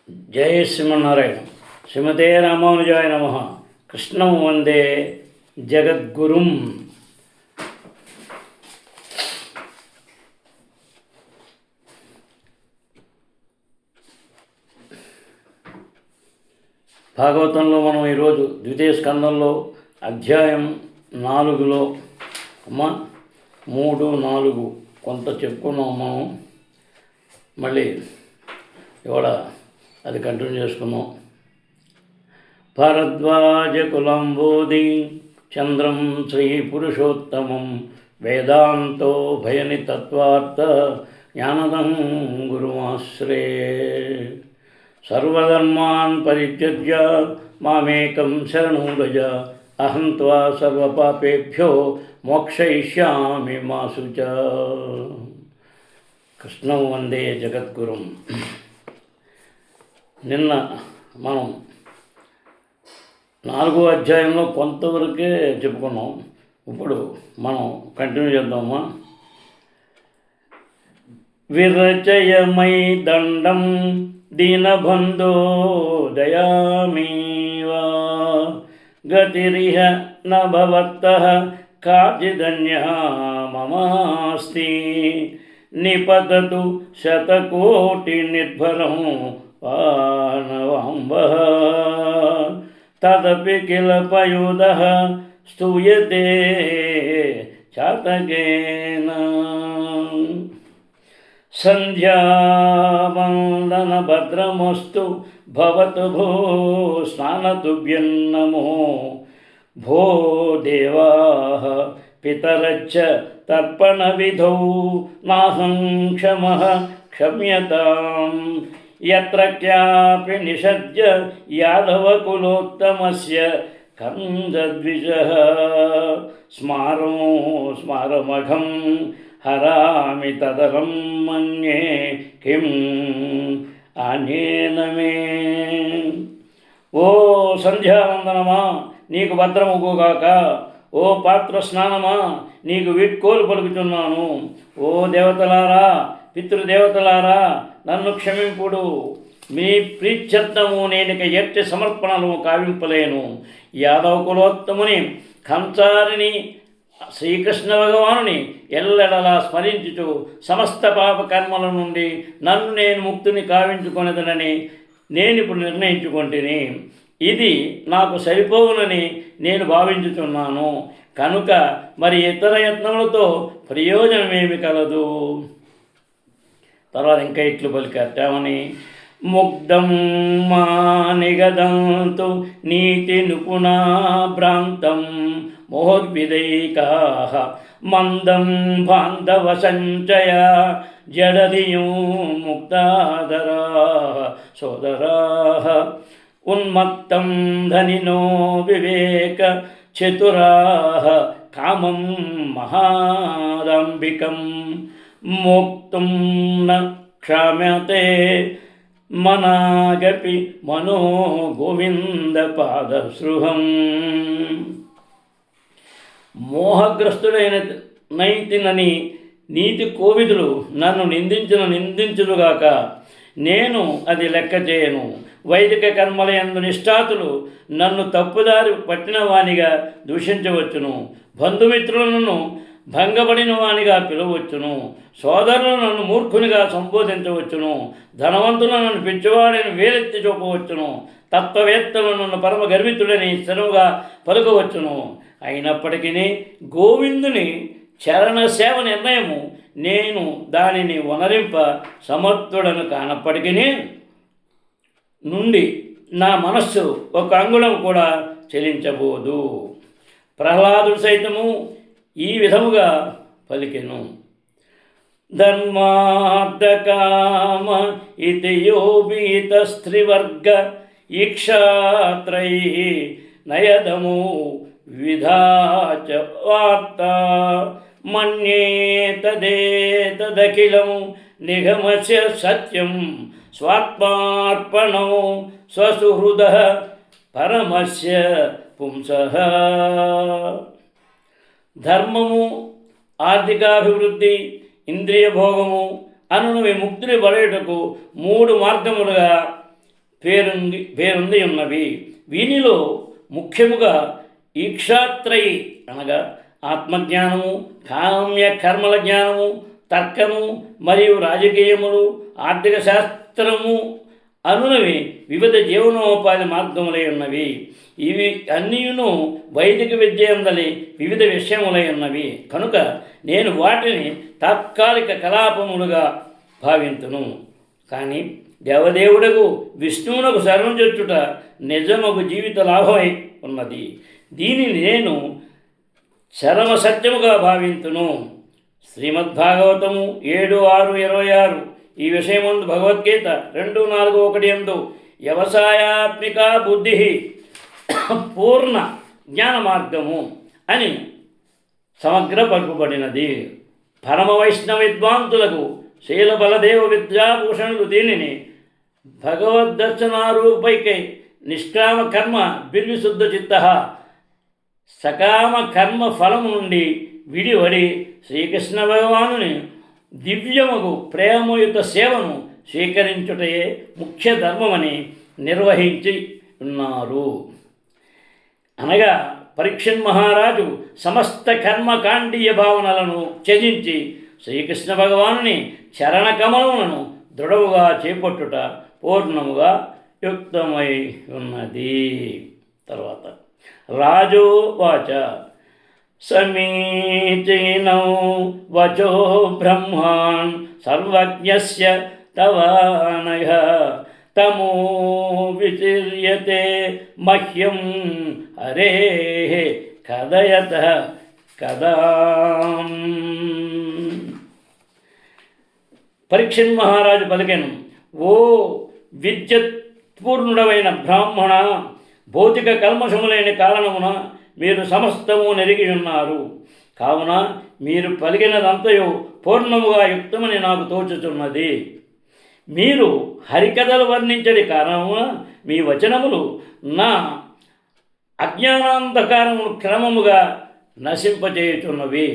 జై శ్రీమన్నారాయణ. శ్రీమతే రామానుజాయ నమ. కృష్ణం వందే జగద్గురుం. భాగవతంలో మనం ఈరోజు ద్వితీయ స్కందంలో అధ్యాయం 4లో 3, 4 కొంత చెప్పుకున్నాం. మనం మళ్ళీ ఇవాళ అది కంటిన్యూ చేసుకున్నాం. భారద్వాజ కులంబోధి చంద్రం శ్రీ పురుషోత్తమం వేదాంతో భయని తత్వార్థ జ్ఞానదం గురుమాశ్రే. సర్వధర్మాన్ పరిత్యజ్య మామేకం శరణం వ్రజ అహం త్వా సర్వపాపేభ్యో మోక్షయిష్యామి మా శుచ. కృష్ణం వందే జగద్గురుం. నిన్న మనం 4వ అధ్యాయంలో కొంతవరకే చెప్పుకున్నాం. ఇప్పుడు మనం కంటిన్యూ చేద్దామా. విరచయమై దండం దీనబంధో దయామీవా గతిరిహ న భవత్తః కాచిదన్యః మమాస్తి నిపతతు శతకోటి నిర్భరం పానవాంబః తదపి కిల పయోదః స్తూయతే చాతకేన. సంధ్యావందన భద్రమస్తు భవతు భో స్నానతుభ్యం నమో భో దేవాః పితరచ్చ తర్పణ విధౌ నాహం క్షమః క్షమ్యతాం యత్ర క్యాపి నిషజ్య యాదవకులోత్తమస్య కందద్విజః స్మారో స్మారమఘం హరామి తదరం మన్యే కిం అనేన మే. ఓ సంధ్యావందనమా నీకు భద్రముగుగాక. ఓ పాత్ర స్నానమా నీకు వీడ్కోలు పలుకుతున్నాను. ఓ దేవతలారా, పితృదేవతలారా, నన్ను క్షమింపుడు. మీ ప్రీత్యర్థము నేనిక ఎట్టి సమర్పణలు కావింపలేను. యాదవ కులోత్తముని కంసారిని శ్రీకృష్ణ భగవానుని ఎల్లెడలా స్మరించుచు సమస్త పాప కర్మల నుండి నన్ను నేను ముక్తిని కావించుకొనదనని నేనిప్పుడు నిర్ణయించుకొంటిని. ఇది నాకు సరిపోవునని నేను భావించుతున్నాను. కనుక మరి ఇతర యత్నములతో ప్రయోజనమేమి కలదు. తర్వాత ఇంకా ఇట్లు పలికట్టామని. ముగ్ధం మా నిగదంతు నీతి నిపుణా భ్రాంతం మోద్విదైకాః మందం బాంధవ సంచయ జడధియో ముక్తాదరాః సోదరాః ఉన్మత్తం ధనినో వివేక చతురాః కామం మహాదాంబికం మోక్తుం న క్షమ్యతే మనాగపి మనో గోవింద పాదసృహం. మోహగ్రస్తుడైన నైతినని నీతి కోవిదులు నన్ను నిందించుగాక. నేను అది లెక్క చేయను. వైదిక కర్మల యందు నిష్ఠాతులు నన్ను తప్పుదారి పట్టిన వానిగా దూషించవచ్చును. బంధుమిత్రులను భంగపడిన వానిగా పిలవచ్చును. సోదరులు నన్ను మూర్ఖునిగా సంబోధించవచ్చును. ధనవంతులు నన్ను పిచ్చివాడని వేలెత్తి చూపవచ్చును. తత్వవేత్తలు నన్ను పరమ గర్వితుడని స్థిరముగా పలుకవచ్చును. అయినప్పటికీ గోవిందుని చరణ సేవ నిర్ణయము నేను దానిని వనరింప సమర్థుడను కానప్పటికీ నుండి నా మనస్సు ఒక అంగుళం కూడా చెలించబోదు. ప్రహ్లాదుడు సైతము ఈ విధముగా పలికెను. ధర్మార్థకామ ఇతి యోబీత స్త్రీవర్గ ఈక్షాత్రై నయదము విధాచ వార్త మన్యేతదేతదఖిలం నిగమస్య సత్యం స్వాత్మార్పణో స్వసుహృదః పరమస్య పుంసః. ధర్మము, ఆర్థికాభివృద్ధి, ఇంద్రియ భోగము అనును విముక్తిని పడేటకు 3 మార్గములుగా పేరుంది ఉన్నవి. వీనిలో ముఖ్యముగా ఈక్షాత్రయి అనగా ఆత్మజ్ఞానము, కామ్య కర్మల జ్ఞానము, తర్కము మరియు రాజకీయములు, ఆర్థిక శాస్త్రము అనునవి వివిధ జీవనోపాధి మార్గములై ఉన్నవి. ఇవి అన్నీయును వైదిక విద్య అందలి వివిధ విషయములై ఉన్నవి కనుక నేను వాటిని తాత్కాలిక కలాపములుగా భావింతును. కానీ దేవదేవుడకు విష్ణువునకు శరణుజొచ్చుట నిజమగు జీవిత లాభమై ఉన్నది. దీనిని నేను చరమ సత్యముగా భావింతును. శ్రీమద్భాగవతము 7:6-26 ఈ విషయమందు భగవద్గీత 2:4-1 యందు వ్యవసాయాత్మిక బుద్ధి పూర్ణ జ్ఞాన మార్గము అని సమగ్రపరపబడినది. పరమ వైష్ణవ విద్వాంతులకు శీల బలదేవ విద్యాభూషణులు దీనిని భగవద్దర్శనారూపైకై నిష్కామ కర్మ బిర్విశుద్ధ చిత్త సకామ కర్మ ఫలము నుండి విడివడి శ్రీకృష్ణ భగవానుని దివ్యముగు ప్రేమయుత సేవను స్వీకరించుటయే ముఖ్య ధర్మమని నిర్వహించి ఉన్నారు. అనగా పరీక్షణ్ మహారాజు సమస్త కర్మకాండీయ భావనలను త్యజించి శ్రీకృష్ణ భగవానుని చరణకమలములను దృఢముగా చేపట్టుట పూర్ణముగా యుక్తమై ఉన్నది. తర్వాత రాజోవాచ సమీచీనౌ వచో బ్రహ్మాన్ సర్వజ్ఞస్య తవానఘ తమో విచిర్యతే మహ్యం హరే కదయత కదా. పరీక్షణ్ మహారాజు పలికెను, ఓ విద్యుత్పూర్ణుడమైన బ్రాహ్మణ, భౌతిక కల్మషములైన కారణమున మీరు సమస్తము నెరిగి ఉన్నారు. కావున మీరు పలికినదంతయు పూర్ణముగా యుక్తమని నాకు తోచుచున్నది. మీరు హరికథలు వర్ణించడి కారణమున మీ వచనములు నా అజ్ఞానాంధకారమును క్రమముగా నశింపజేయుచున్నవి.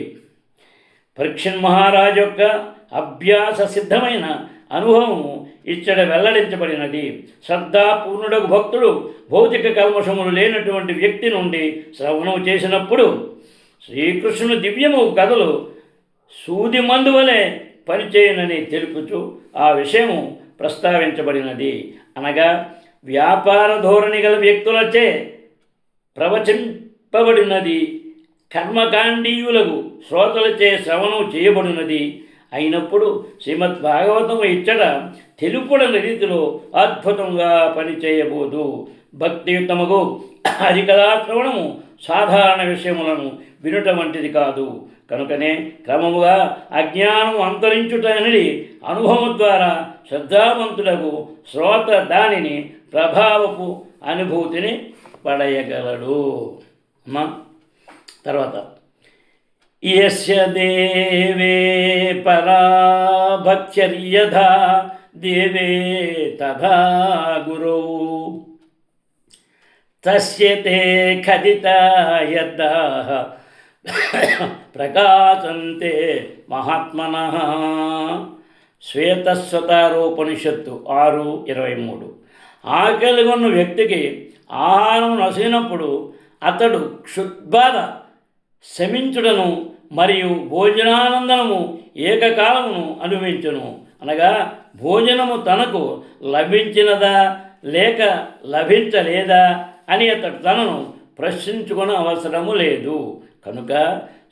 పరీక్షణ్ మహారాజు యొక్క అభ్యాస సిద్ధమైన అనుభవము ఇచ్చట వెల్లడించబడినది. శ్రద్ధాపూర్ణుడకు భక్తుడు భౌతిక కల్మషములు లేనటువంటి వ్యక్తి నుండి శ్రవణం చేసినప్పుడు శ్రీకృష్ణుని దివ్యము కథలు సూది మందు వలె పనిచేయనని తెలుపుచు ఆ విషయము ప్రస్తావించబడినది. అనగా వ్యాపార ధోరణి గల వ్యక్తులచే ప్రవచింపబడినది, కర్మకాండీయులకు శ్రోతలచే శ్రవణం చేయబడినది అయినప్పుడు శ్రీమద్భాగవతము ఇచ్చట తెలుపుడని రీతిలో అద్భుతంగా పనిచేయబోదు. భక్తియుతముగు హరికథాశ్రవణము సాధారణ విషయములను వినుట వంటిది కాదు. కనుకనే క్రమముగా అజ్ఞానం అంతరించుట అనేది అనుభవం ద్వారా శ్రద్ధావంతులకు శ్రోత దానిని ప్రభావపు అనుభూతిని పడయగలడు. తర్వాత యస్య దేవే పరా భక్త్యర్యథా దేవే తథా గురౌ తస్య తే ఖదితా యద్దాః ప్రకాశంతే మహాత్మనః. శ్వేతస్వతారోపనిషత్తు 6:23. ఆకలిగొన్న వ్యక్తికి ఆహారం నసినప్పుడు అతడు క్షుద్బాధ శమించుడను మరియు భోజనానందనము ఏకకాలమును అనుభవించును. అనగా భోజనము తనకు లభించినదా లేక లభించలేదా అని అతడు తనను ప్రశ్నించుకునే అవసరము లేదు. కనుక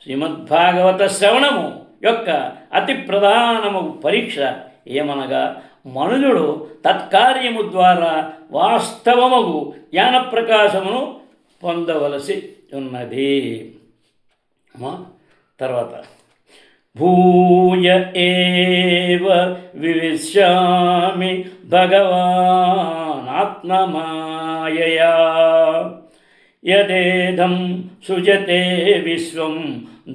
శ్రీమద్భాగవత శ్రవణము యొక్క అతి ప్రధానము పరీక్ష ఏమనగా మనుజుడు తత్కార్యము ద్వారా వాస్తవముగు జ్ఞానప్రకాశమును పొందవలసి ఉన్నది. తర్వాత భూయ ఏవ వివిశ్యామి భగవాన్ ఆత్మమాయయా యదేదం సృజతే విశ్వం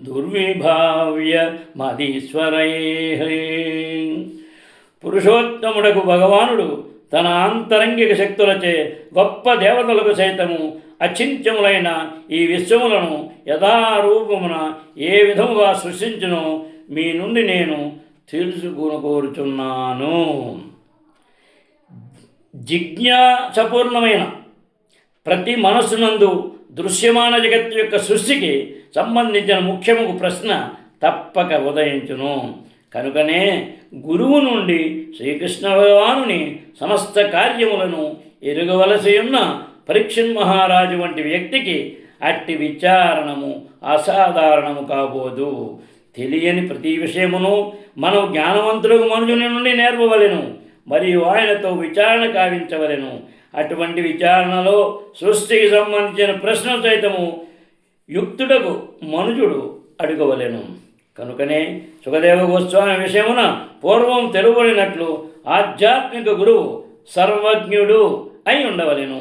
దుర్విభావ్య మదీశ్వరైః. పురుషోత్తముడకు భగవానుడు తన ఆంతరంగిక శక్తులచే గొప్ప దేవతలకు సైతము అచింత్యములైన ఈ విశ్వములను యథారూపమున ఏ విధముగా సృష్టించునో మీ నుండి నేను తెలుసుకుని కోరుచున్నాను. జిజ్ఞాసపూర్ణమైన ప్రతి మనస్సునందు దృశ్యమాన జగత్తు యొక్క సృష్టికి సంబంధించిన ముఖ్యము ప్రశ్న తప్పక ఉదయించును. కనుకనే గురువు నుండి శ్రీకృష్ణ భగవానుని సమస్త కార్యములను ఎరుగవలసి ఉన్న పరీక్షణ్ మహారాజు వంటి వ్యక్తికి అట్టి విచారణము అసాధారణము కాబోదు. తెలియని ప్రతి విషయమును మనం జ్ఞానవంతులకు మనుషుని నుండి నేర్పవలెను, మరియు ఆయనతో విచారణ కావించవలెను. అటువంటి విచారణలో సృష్టికి సంబంధించిన ప్రశ్నలు సైతము యుక్తుడకు మనుజుడు అడగవలెను. కనుకనే సుఖదేవ గోస్వామి విషయమున పూర్వం తెలుపబడినట్లు ఆధ్యాత్మిక గురువు సర్వజ్ఞుడు అయి ఉండవలెను.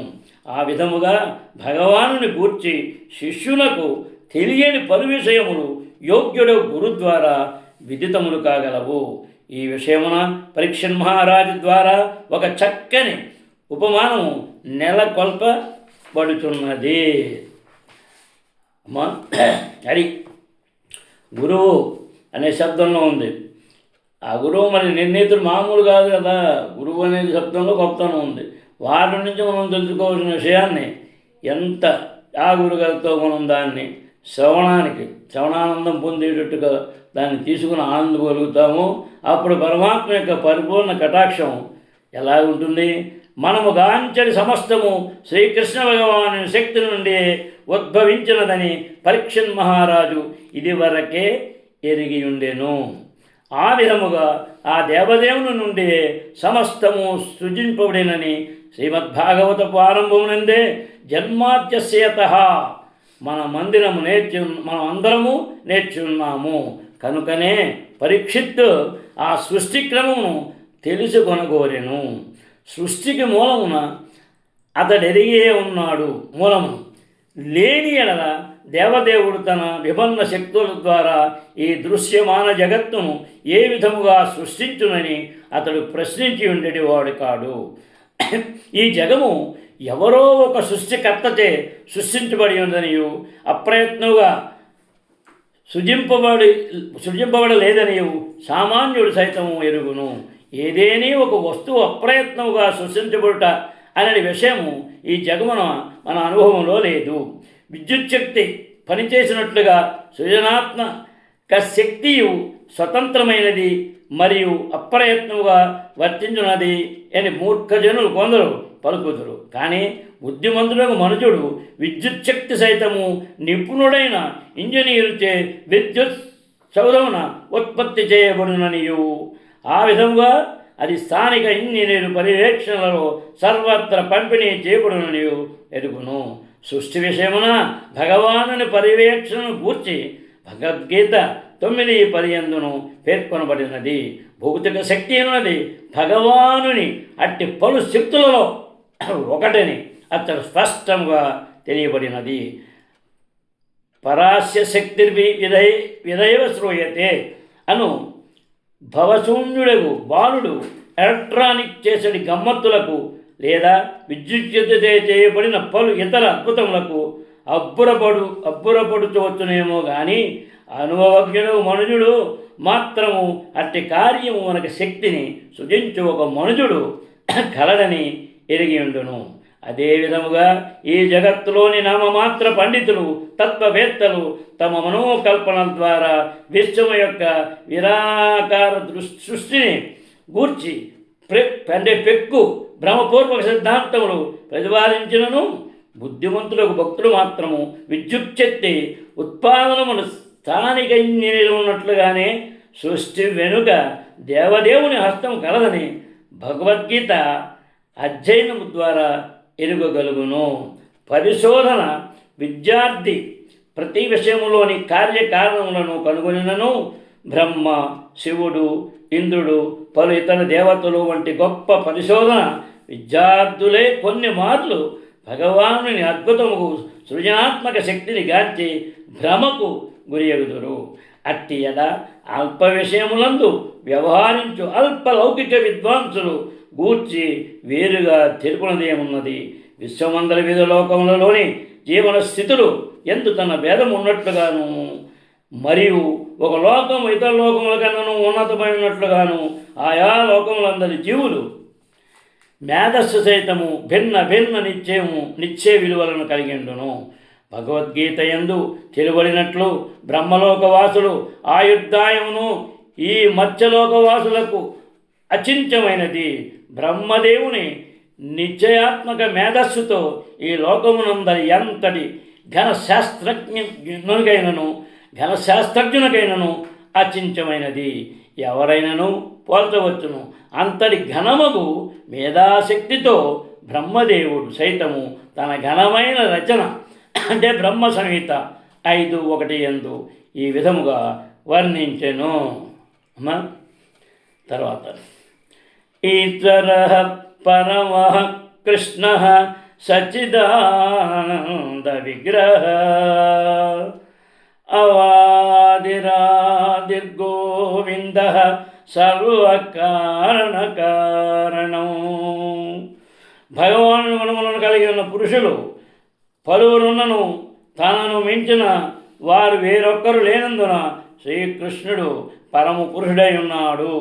ఆ విధముగా భగవానుని గూర్చి శిష్యులకు తెలియని పలు విషయములు యోగ్యుడు గురు ద్వారా విదితములు కాగలవు. ఈ విషయమున పరీక్షణ్ మహారాజు ద్వారా ఒక చక్కని ఉపమానము నెలకొల్పబడుతున్నది. అది గురువు అనే శబ్దంలో ఉంది. ఆ గురువు మరి నిర్ణీతుడు మామూలు కాదు కదా. గురువు అనే శబ్దంలో గొప్పతనం ఉంది. వారి నుంచి మనం తెలుసుకోవాల్సిన విషయాన్ని ఎంత గురుగారితో మనం దాన్ని శ్రవణానందం పొందేటట్టుగా దాన్ని తీసుకుని ఆనందగలుగుతాము. అప్పుడు పరమాత్మ యొక్క పరిపూర్ణ కటాక్షం ఎలా ఉంటుంది? మనము గాంచడి సమస్తము శ్రీకృష్ణ భగవాను శక్తి నుండి ఉద్భవించినదని పరీక్షణ్ మహారాజు ఇదివరకే ఎరిగి ఉండెను. ఆ విధముగా ఆ దేవదేవుని నుండి సమస్తము సృజింపబడినని శ్రీమద్భాగవతపు ఆరంభమునందే జన్మాద్యస్యతః మనం అందరము నేర్చున్నాము. కనుకనే పరీక్షిత్తు ఆ సృష్టి క్రమమును తెలుసుకొనగోరెను. సృష్టికి మూలమున అతడెరిగే ఉన్నాడు. మూలమును లేని ఎడల దేవదేవుడు తన విభిన్న శక్తుల ద్వారా ఈ దృశ్యమాన జగత్తును ఏ విధముగా సృష్టించునని అతడు ప్రశ్నించి ఉండేవాడు కాడు. ఈ జగము ఎవరో ఒక సృష్టికర్తచే సృష్టించబడి ఉందనియు అప్రయత్నముగా సృజింపబడలేదనియు సామాన్యుడు సైతము ఎరుగును. ఏదేని ఒక వస్తువు అప్రయత్నముగా సృష్టించబడుట అనే విషయము ఈ జగమున మన అనుభవంలో లేదు. విద్యుత్ శక్తి పనిచేసినట్లుగా సృజనాత్మక శక్తియు స్వతంత్రమైనది మరియు అప్రయత్నముగా వర్తించున్నది అని మూర్ఖజనులు కొందరు పలుకుదురు. కానీ బుద్ధిమంతుడకు మనుజుడు విద్యుత్ శక్తి సైతము నిపుణుడైన ఇంజనీరుచే విద్యుత్ సౌధమున ఉత్పత్తి చేయబడుననియు ఆ విధముగా అది స్థానిక ఇంజనీరు పర్యవేక్షణలో సర్వత్ర పంపిణీ చేయబడుననియు ఎరుగును. సృష్టి విషయమున భగవానుని పర్యవేక్షణను గూర్చి భగవద్గీత 9:10 పేర్కొనబడినది. భౌతిక శక్తి అన్నది భగవానుని అట్టి పలు శక్తులలో ఒకటిని అతడు స్పష్టంగా తెలియబడినది. పరాస్య శక్తిర్వి విధైవ శ్రూయతే అను భవశూన్యుడకు బాలుడు ఎలక్ట్రానిక్ చేసడి గమ్మత్తులకు లేదా విద్యుత్తుచే చేయబడిన పలు ఇతర అద్భుతములకు అబ్బురపడుచవచ్చునేమో కానీ అనుభవజ్ఞుడు మనుజుడు మాత్రము అట్టి కార్యము మనకు శక్తిని సృజించు ఒక మనుజుడు కలడని ఎరిగి ఉండును. అదేవిధముగా ఈ జగత్తులోని నామమాత్ర పండితులు తత్వవేత్తలు తమ మనోకల్పనల ద్వారా విశ్వము యొక్క విరాకార సృష్టిని గూర్చి పెక్కు భ్రమపూర్వక సిద్ధాంతములు ప్రతిపాదించినను బుద్ధిమంతులకు భక్తులు మాత్రము విద్యుచ్ఛక్తి ఉత్పాదనమును స్థానిక ఇంజనీరు ఉన్నట్లుగానే సృష్టి వెనుక దేవదేవుని హస్తం కలదని భగవద్గీత అధ్యయనము ద్వారా ఎరుగగలుగును. పరిశోధన విద్యార్థి ప్రతి విషయములోని కార్యకారణములను కనుగొనినను బ్రహ్మ, శివుడు, ఇంద్రుడు, పలు ఇతర దేవతలు వంటి గొప్ప పరిశోధన విద్యార్థులే కొన్ని మార్లు భగవానుని అద్భుతముకు సృజనాత్మక శక్తిని గార్చి భ్రమకు గురియగుదురు. అట్టి యద అల్ప విషయములందు వ్యవహరించు అల్ప లౌకిక విద్వాంసులు గూర్చి వేరుగా తెలుపునదేమున్నది. విశ్వమందర వివిధ లోకములలోని జీవన స్థితులు ఎందు తన భేదం ఉన్నట్లుగాను మరియు ఒక లోకం ఇతర లోకముల కన్నాను ఉన్నతమైనట్లుగాను ఆయా లోకములందరి జీవులు మేధస్సు సైతము భిన్న భిన్న నిత్య విలువలను కలిగిండును. భగవద్గీత యందు తెలువడినట్లు బ్రహ్మలోకవాసులు ఆయుర్దాయమును ఈ మత్స్యలోకవాసులకు అచింత్యమైనది. బ్రహ్మదేవుని నిశ్చయాత్మక మేధస్సుతో ఈ లోకమునందరి ఎంతటి ఘనశాస్త్రజ్ఞునికైనను అచింత్యమైనది. ఎవరైనను పోల్చవచ్చును. అంతటి ఘనమగు మేధాశక్తితో బ్రహ్మదేవుడు సైతము తన ఘనమైన రచన అంటే బ్రహ్మ సంహిత 5:1 యందు ఈ విధముగా వర్ణించెను. తర్వాత ఈశ్వర పరమః కృష్ణ సచ్చిదానంద విగ్రహ అవాదిరాదిర్గోవింద సర్వకారణం. భగవాను గుణములను కలిగి ఉన్న పురుషులు పలువురున్నను తనను మించిన వారు వేరొక్కరు లేనందున శ్రీకృష్ణుడు పరమ పురుషుడై ఉన్నాడు.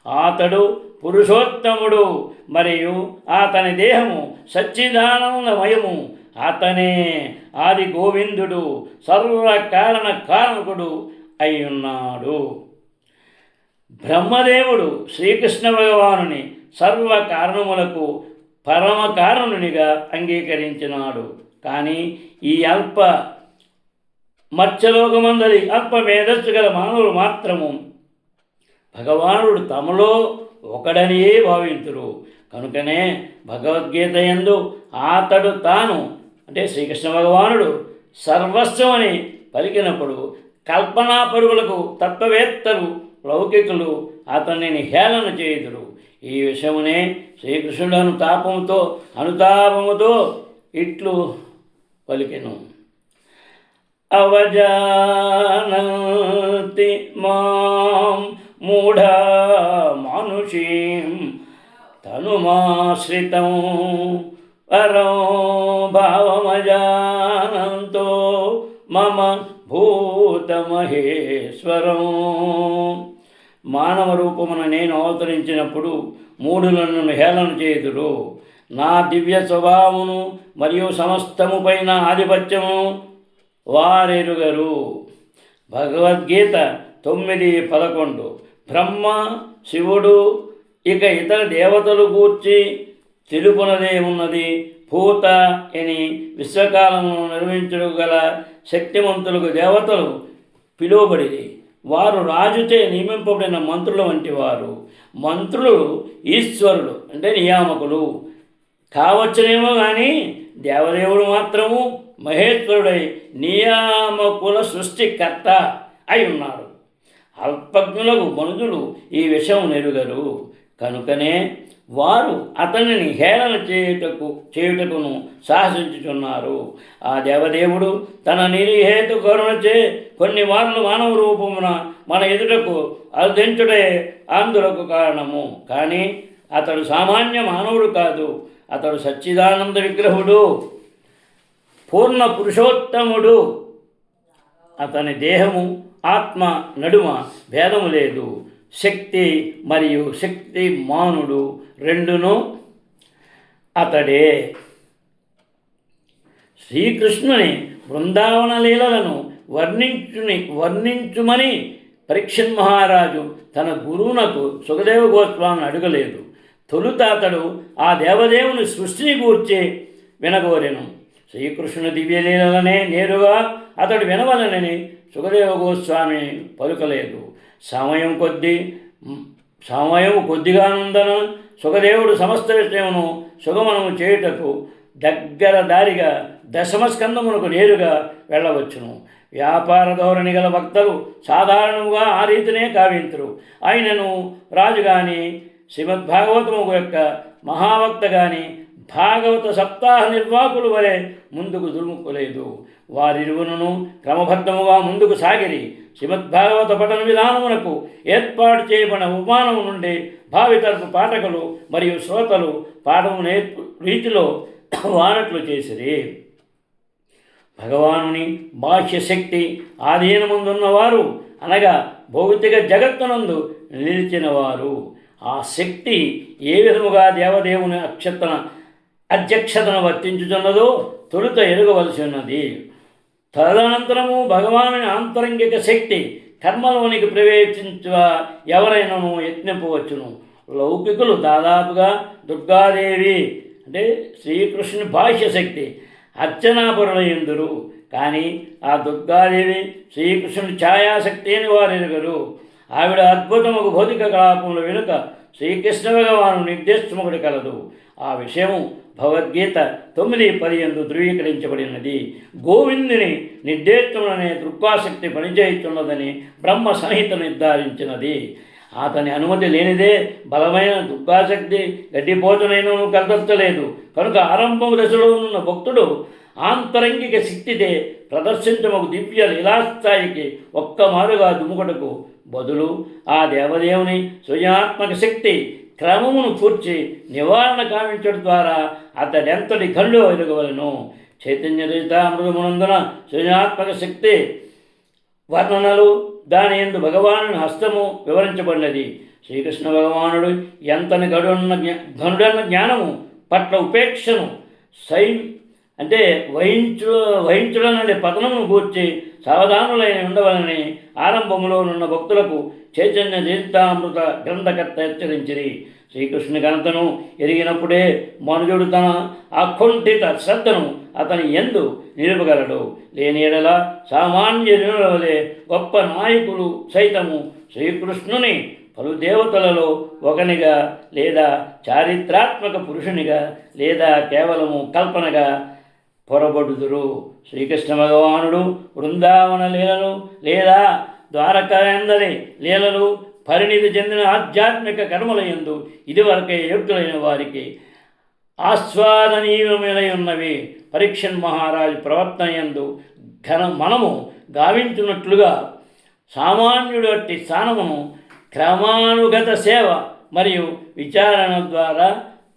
అతడు పురుషోత్తముడు మరియు అతని దేహము సచ్చిదానందమయము. అతనే ఆది గోవిందుడు కారణకుడు అయ్యున్నాడు. బ్రహ్మదేవుడు శ్రీకృష్ణ భగవానుని సర్వ కారణములకు పరమ కారణునిగా అంగీకరించినాడు. కానీ ఈ మత్స్యలోకమందరి అల్ప మేధస్సు గల మానవులు మాత్రము భగవానుడు తమలో ఒకడనియే భావింతురు. కనుకనే భగవద్గీత యందు అతడు తాను అంటే శ్రీకృష్ణ భగవానుడు సర్వస్వమని పలికినప్పుడు కల్పనాపరులకు తత్వవేత్తలు లౌకికులు అతనిని హేళన చేయుదురు. ఈ విషయమునే శ్రీకృష్ణుడు అనుతాపముతో ఇట్లు పలికెను. అవజానంతి మాం మూఢా మానుషీం తనుమాశ్రితం పరం భావమజానంతో మమ భూతమహేశ్వరం. మానవ రూపమున నేను అవతరించినప్పుడు మూఢులను హేళన చేయుదురు. నా దివ్య స్వభావమును మరియు సమస్తము పైన ఆధిపత్యము వారెరుగరు. భగవద్గీత 9:11. బ్రహ్మ శివుడు ఇక ఇతర దేవతలు గూర్చి తెలుపునదేమున్నది. భూత అని విశ్వకాలమును నిర్వహించడం గల శక్తిమంతులకు దేవతలు పిలువబడిది. వారు రాజుచే నియమింపబడిన మంత్రుల వంటి వారు. మంత్రులు ఈశ్వరుడు అంటే నియామకులు కావచ్చునేమో కానీ దేవదేవుడు మాత్రము మహేశ్వరుడై నియామకుల సృష్టికర్త అయి ఉన్నాడు. అల్పజ్ఞులకు మనుషులు ఈ విషయం నెరుగరు. కనుకనే వారు అతనిని హేళన చేయుటకును సాహసించుచున్నారు. ఆ దేవదేవుడు తన నిర్హేతు కరుణచే కొన్ని మార్లు మానవ రూపమున మన ఎదుటకు అర్ధించుడే అందులకు కారణము. కానీ అతడు సామాన్య మానవుడు కాదు. అతడు సచ్చిదానంద విగ్రహుడు, పూర్ణ పురుషోత్తముడు. అతని దేహము ఆత్మ నడుమ భేదము లేదు. శక్తి మరియు శక్తిమానుడు రెండును అతడే. శ్రీకృష్ణుని బృందావన లీలలను వర్ణించుమని పరీక్షణ్ మహారాజు తన గురువునకు సుఖదేవ గోస్వామిని అడగలేదు. తొలుత అతడు ఆ దేవదేవుని సృష్టిని గూర్చి వినగోరెను. శ్రీకృష్ణుని దివ్యలీలనే నేరుగా అతడు వినవలనని సుఖదేవ గోస్వామి పలుకలేదు. సమయం కొద్దిగానుందన సుఖదేవుడు సమస్త విషయమును సుగమనము చేయుటకు దగ్గర దారిగా దశమస్కందమునకు నేరుగా వెళ్ళవచ్చును. వ్యాపార ధోరణి గల భక్తులు సాధారణంగా ఆ రీతినే కావింతురు. ఆయనను రాజు కానీ శ్రీమద్భాగవతము యొక్క మహాభక్త కానీ భాగవత సప్తాహ నిర్వాహకులు వలె ముందుకు దుర్ముక్కులేదు. వారిరువును క్రమబద్ధముగా ముందుకు సాగిరి. శ్రీమద్భాగవత పఠన విధానమునకు ఏర్పాటు చేయబడిన ఉపమానము నుండి భావితరపు పాఠకులు మరియు శ్రోతలు పాఠము రీతిలో వానట్లు చేసిరి. భగవానుని బాహ్యశక్తి ఆధీనముందున్నవారు అనగా భౌతిక జగత్తునందు నిలిచినవారు. ఆ శక్తి ఏ విధముగా దేవదేవుని అధ్యక్షతను వర్తించుచున్నదో తొలుత ఎరుగవలసి ఉన్నది. తదనంతరము భగవానుని ఆంతరంగిక శక్తి కర్మలోనికి ప్రవేశించ ఎవరైనాను యత్నింపవచ్చును. లౌకికులు దాదాపుగా దుర్గాదేవి అంటే శ్రీకృష్ణుని బాహ్య శక్తి అర్చనాపరులయ్యుందురు. కానీ ఆ దుర్గాదేవి శ్రీకృష్ణుని ఛాయాశక్తి అని వారు ఎరుగరు. ఆవిడ అద్భుతముకు భౌతిక కలాపముల వెనుక శ్రీకృష్ణ భగవాను నిర్దేశముడి కలదు. ఆ విషయము భగవద్గీత 9:10 ధృవీకరించబడినది. గోవిందుని నిర్దేశములనే దృక్వాశక్తి పనిచేయుచున్నదని బ్రహ్మ సంహిత నిర్ధారించినది. అతని అనుమతి లేనిదే బలమైన దుర్గాశక్తి గడ్డిపోతనైనను కలదచ్చలేదు. కనుక ఆరంభం దశలో ఉన్న భక్తుడు ఆంతరంగిక శక్తితే ప్రదర్శించమకు దివ్య లీలాస్థాయికి ఒక్కమారుగా దుముకటకు బదులు ఆ దేవదేవుని సృజనాత్మక శక్తి క్రమమును కూర్చి నివారణ కావించడం ద్వారా అతడెంతటి కళ్ళు ఎరగవలను. చైతన్య రచితామృతమునందున సృజనాత్మక శక్తి వర్ణనలు దాని యందు భగవానుని హస్తము వివరించబడినది. శ్రీకృష్ణ భగవానుడు ఎంతని గనుడన్న జ్ఞానము పట్ల ఉపేక్షను వహించుడననే పతనమును గూర్చి సావధానులైన ఉండవలని ఆరంభములోనున్న భక్తులకు చైతన్య చరితామృత గ్రంథకర్త హెచ్చరించిరి. శ్రీకృష్ణుని ఘనతను ఎరిగినప్పుడే మనుజుడు తన అకుంఠిత శ్రద్ధను అతని యందు నిలుపగలడు. లేని ఎడల సామాన్యుల వలె గొప్ప నాయకులు సైతము శ్రీకృష్ణుని పలు దేవతలలో ఒకనిగా లేదా చారిత్రాత్మక పురుషునిగా లేదా కేవలము కల్పనగా పొరబడుదురు. శ్రీకృష్ణ భగవానుడు బృందావన లీలలు లేదా ద్వారకాయందరి లీలలు పరిణితి చెందిన ఆధ్యాత్మిక కర్మల యందు ఇదివరకే యోగ్యులైన వారికి ఆస్వాదనీయములై ఉన్నవి. పరీక్షన్ మహారాజు ప్రవర్తన యందు మనము గావించున్నట్లుగా సామాన్యుడు అట్టి స్థానమును క్రమానుగత సేవ మరియు విచారణ ద్వారా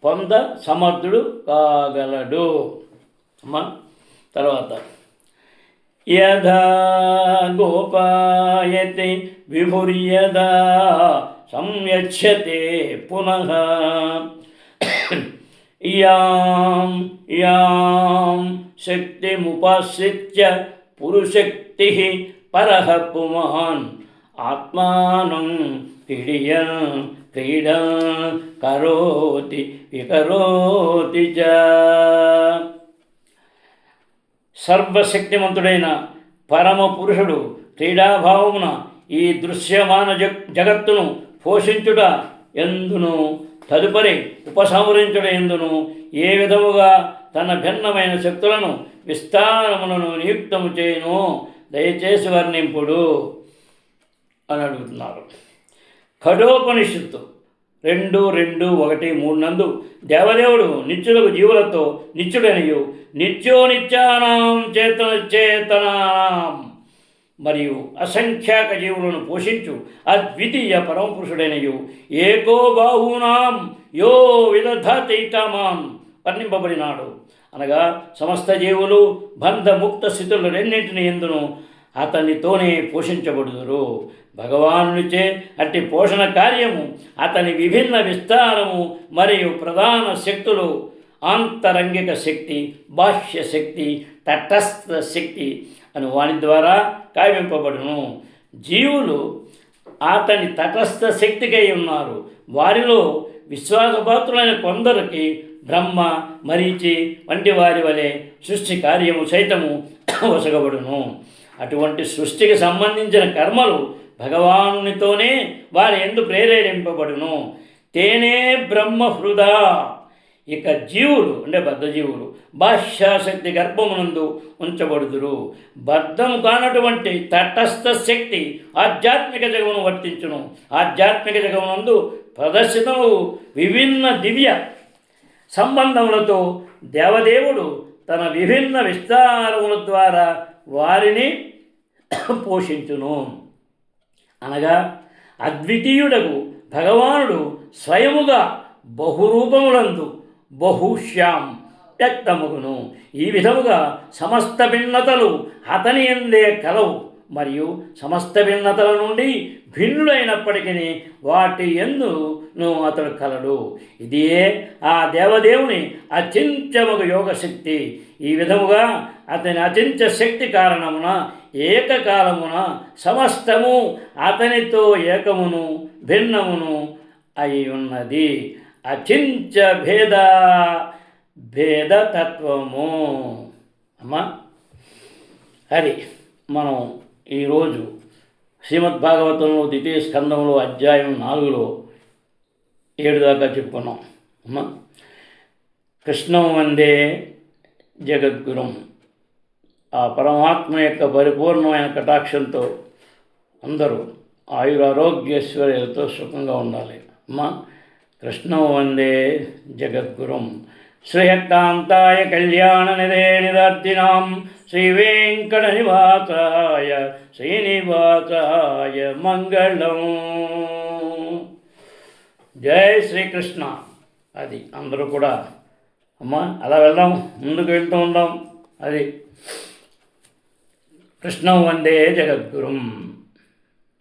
పొంద సమర్థుడు కాగలడు. తర్వాత యథా గోపాయతే విభుర్యదా సంయచ్యతే పునః యాం శక్తిముపాశ్రిత్య పురుషక్తి పరః పుమాన్ ఆత్మానం క్రీడా కరోతి వికరోతి చ. సర్వశక్తిమంతుడైన పరమ పురుషుడు క్రీడాభావమున ఈ దృశ్యమాన జగత్తును పోషించుట ఎందును తదుపరి ఉపసంహరించుట ఎందును ఏ విధముగా తన భిన్నమైన శక్తులను విస్తారములను నియుక్తము చేయను దయచేసి వర్ణింపుడు అని అడుగుతున్నారు. కఠోపనిషత్తు 2:2-1-3 నందు దేవదేవుడు నిత్యులకు జీవులతో నిత్యుడనియు నిత్యో నిత్యానాం చేతనాం మరియు అసంఖ్యాక జీవులను పోషించు అద్వితీయ పరమపురుషుడైనయు ఏకో బాహూనాం యో విదధాతి కామాం వర్ణింపబడినాడు. అనగా సమస్త జీవులు బంధముక్త స్థితులు రెండింటిని ఎందును అతనితోనే పోషించబడుదురు. భగవానునిచే అట్టి పోషణ కార్యము అతని విభిన్న విస్తారము మరియు ప్రధాన శక్తులు ఆంతరంగిక శక్తి, బాహ్య శక్తి, తటస్థ శక్తి అని వాని ద్వారా కావింపబడును. జీవులు అతని తటస్థ శక్తికై ఉన్నారు. వారిలో విశ్వాసపాత్రులైన కొందరికి బ్రహ్మ, మరీచి వంటి వారి వలె సృష్టి కార్యము సైతము వసగబడును. అటువంటి సృష్టికి సంబంధించిన కర్మలు భగవానునితోనే వారి యందు ప్రేరేపింపబడును. తేనే బ్రహ్మ హృదా. ఇక జీవులు అంటే బద్ధజీవులు బాహ్యాశక్తి గర్భమునందు ఉంచబడుదురు. బద్ధము కానటువంటి తటస్థ శక్తి ఆధ్యాత్మిక జగమును వర్తించును. ఆధ్యాత్మిక జగమునందు ప్రదర్శితము విభిన్న దివ్య సంబంధములతో దేవదేవుడు తన విభిన్న విస్తారముల ద్వారా వారిని పోషించును. అనగా అద్వితీయుడకు భగవానుడు స్వయముగా బహురూపములందు బహుశ్యాం వ్యక్తమగును. ఈ విధముగా సమస్త భిన్నతలు అతని యందే కలవు మరియు సమస్త భిన్నతల నుండి భిన్నుడైనప్పటికీ వాటి యందు అతడు కలడు. ఇదే ఆ దేవదేవుని అచింత్యమగు యోగశక్తి. ఈ విధముగా అతని అచింత్య శక్తి కారణమున ఏకకాలమున సమస్తము అతనితో ఏకమును భిన్నమును అయి ఉన్నది. అచింత్య భేదతత్వము. అమ్మా, అది మనం ఈరోజు శ్రీమద్భాగవతంలో ద్వితీయ స్కందంలో అధ్యాయం 4లో 7 దాకా చెప్పుకున్నాం. అమ్మా, కృష్ణం వందే జగద్గురుం. ఆ పరమాత్మ యొక్క పరిపూర్ణమైన కటాక్షంతో అందరూ ఆయురారోగ్యేశ్వర్యాలతో సుఖంగా ఉండాలి. అమ్మా, కృష్ణం వందే జగద్గురుం. శ్రేయకాంతాయ కళ్యాణ నిధే నిదార్థినాం శ్రీవేంకట నివాసాయ శ్రీనివాసాయ మంగళం. జై శ్రీకృష్ణ. అది అందరూ కూడా అమ్మా అలా వెళ్దాం, ముందుకు వెళ్తూ ఉందాం. అది కృష్ణం వందే జగద్గురుం.